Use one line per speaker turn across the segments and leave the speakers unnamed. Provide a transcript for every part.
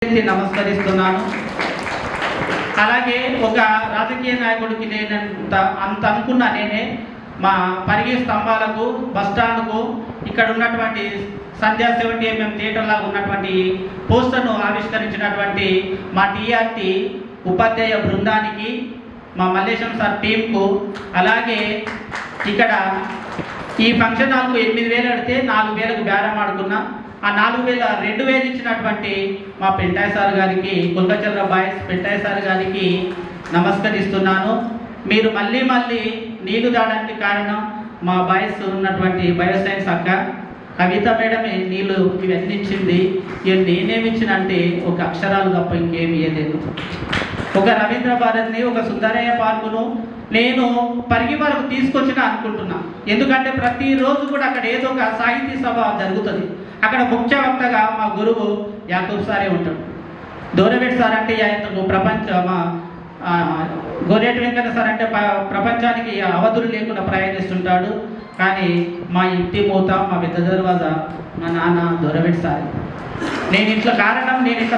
నమస్కరిస్తున్నాను. అలాగే ఒక రాజకీయ నాయకుడికి లేనంత అంత అనుకున్నా నేనే మా పరిగి స్తంభాలకు బస్టాండ్కు ఇక్కడ ఉన్నటువంటి సంధ్యా 70mm థియేటర్ లాగా ఉన్నటువంటి పోస్టర్ను ఆవిష్కరించినటువంటి మా టీఆర్టీ ఉపాధ్యాయ బృందానికి, మా మల్లేశం సార్ టీంకు, అలాగే ఇక్కడ ఈ ఫంక్షన్ హాల్కు 8,000 అడితే 4,000కు బేరం ఆడుకున్నా. ఆ 4,000 2,000 ఇచ్చినటువంటి మా పెంటాయ్ సార్ గారికి, కుల్కచంద్ర బాయ్స్ పెంటాయ్ సార్ గారికి నమస్కరిస్తున్నాను. మీరు మళ్ళీ నీళ్లు దాడానికి కారణం మా బాయ్స్ ఉన్నటువంటి బయోసైన్స్ అక్క కవిత మేడమే నీళ్ళు ఇవన్నీ ఇచ్చింది. ఇక నేనేమిచ్చిన అంటే ఒక అక్షరాలు తప్ప ఇంకేమి ఇవ్వలేదు. ఒక రవీంద్ర భారతిని, ఒక సుందరయ్య పార్కును నేను పరిగి వరకు తీసుకొచ్చిన అనుకుంటున్నా. ఎందుకంటే ప్రతిరోజు కూడా అక్కడ ఏదో ఒక సాహితీ సభ జరుగుతుంది. అక్కడ ముఖ్య వక్తగా మా గురువు యాకూబ్ సారే ఉంటాడు. దూరవేట్ సార్ అంటే మా గోరేటి వెంకన్న సార్ అంటే ప్రపంచానికి అవధులు లేకుండా ప్రయాణిస్తుంటాడు. కానీ మా ఇంటి మూత, మా పెద్ద దర్వాజా మా నాన్న దూరవేట్ సార్. నేను ఇట్లా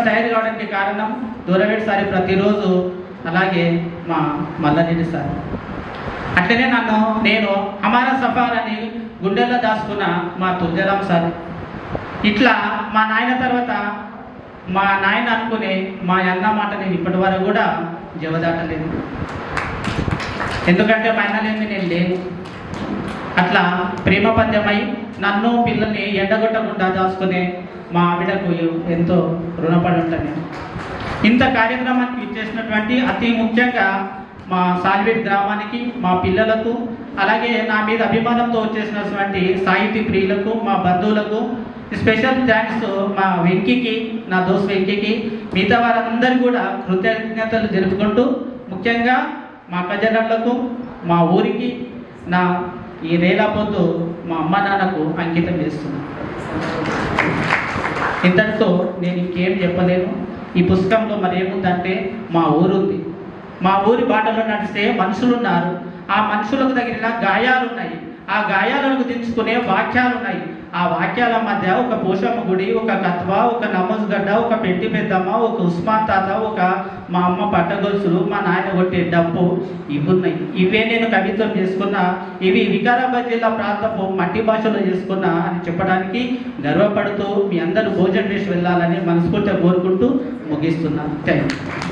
తయారు కావడానికి కారణం దూరవేట్ సారి ప్రతిరోజు. అలాగే మా మల్లారెడ్డి సార్. అట్లనే నేను హమారా సఫార్ అని గుండెల్లో దాచుకున్న మా తులజరామ్ సార్. ఇట్లా మా నాయన తర్వాత మా నాయన అనుకునే మా అన్న మాట నేను ఇప్పటి వరకు కూడా జవదాటలేదు. ఎందుకంటే మా అన్న లేని నేను లేను. అట్లా ప్రేమ పంద్యమై నన్ను పిల్లల్ని ఎండగొట్టకుండా దాచుకునే మా ఆవిడకు ఎంతో రుణపడి ఉంటాను నేను. ఇంత కార్యక్రమానికి ఇచ్చేసినటువంటి అతి ముఖ్యంగా మా సాల్వేట్ గ్రామానికి, మా పిల్లలకు, అలాగే నా మీద అభిమానంతో వచ్చేసినటువంటి సాహితీ ప్రియులకు, మా బంధువులకు స్పెషల్ థ్యాంక్స్. మా వెంకీకి, నా దోస్త్ వెంకీకి, మిగతా వారందరూ కూడా కృతజ్ఞతలు జరుపుకుంటూ, ముఖ్యంగా మా కజనర్లకు, మా ఊరికి, నా ఈ రేలాపొద్దు మా అమ్మ నాన్నకు అంకితం చేస్తున్నాను. ఇంతటితో నేను ఇంకేం చెప్పలేను. ఈ పుస్తకంలో మరి ఏముందంటే మా ఊరుంది. మా ఊరి బాటలో నడిస్తే మనుషులు ఉన్నారు. ఆ మనుషులకు తగిన గాయాలు ఉన్నాయి. ఆ గాయాలను దించుకునే వాక్యాలు ఉన్నాయి. ఆ వాక్యాల మధ్య ఒక పోషమ్మ గుడి, ఒక కత్వా, ఒక నమోజ్ గడ్డ, ఒక పెట్టి పెద్దమ్మ, ఒక ఉస్మాన్ తాత, ఒక మా అమ్మ పట్టగొలుసులు, మా నాయన కొట్టే డప్పు, ఇవి ఉన్నాయి. ఇవే నేను కవిత్వం చేసుకున్నా. ఇవి వికారాబాద్ జిల్లా ప్రాంతపు మట్టి భాషలో చేసుకున్నా అని చెప్పడానికి గర్వపడుతూ మీ అందరూ భోజనం చేసి వెళ్ళాలని మనస్ఫూర్తిగా కోరుకుంటూ ముగిస్తున్నాను. Thank you.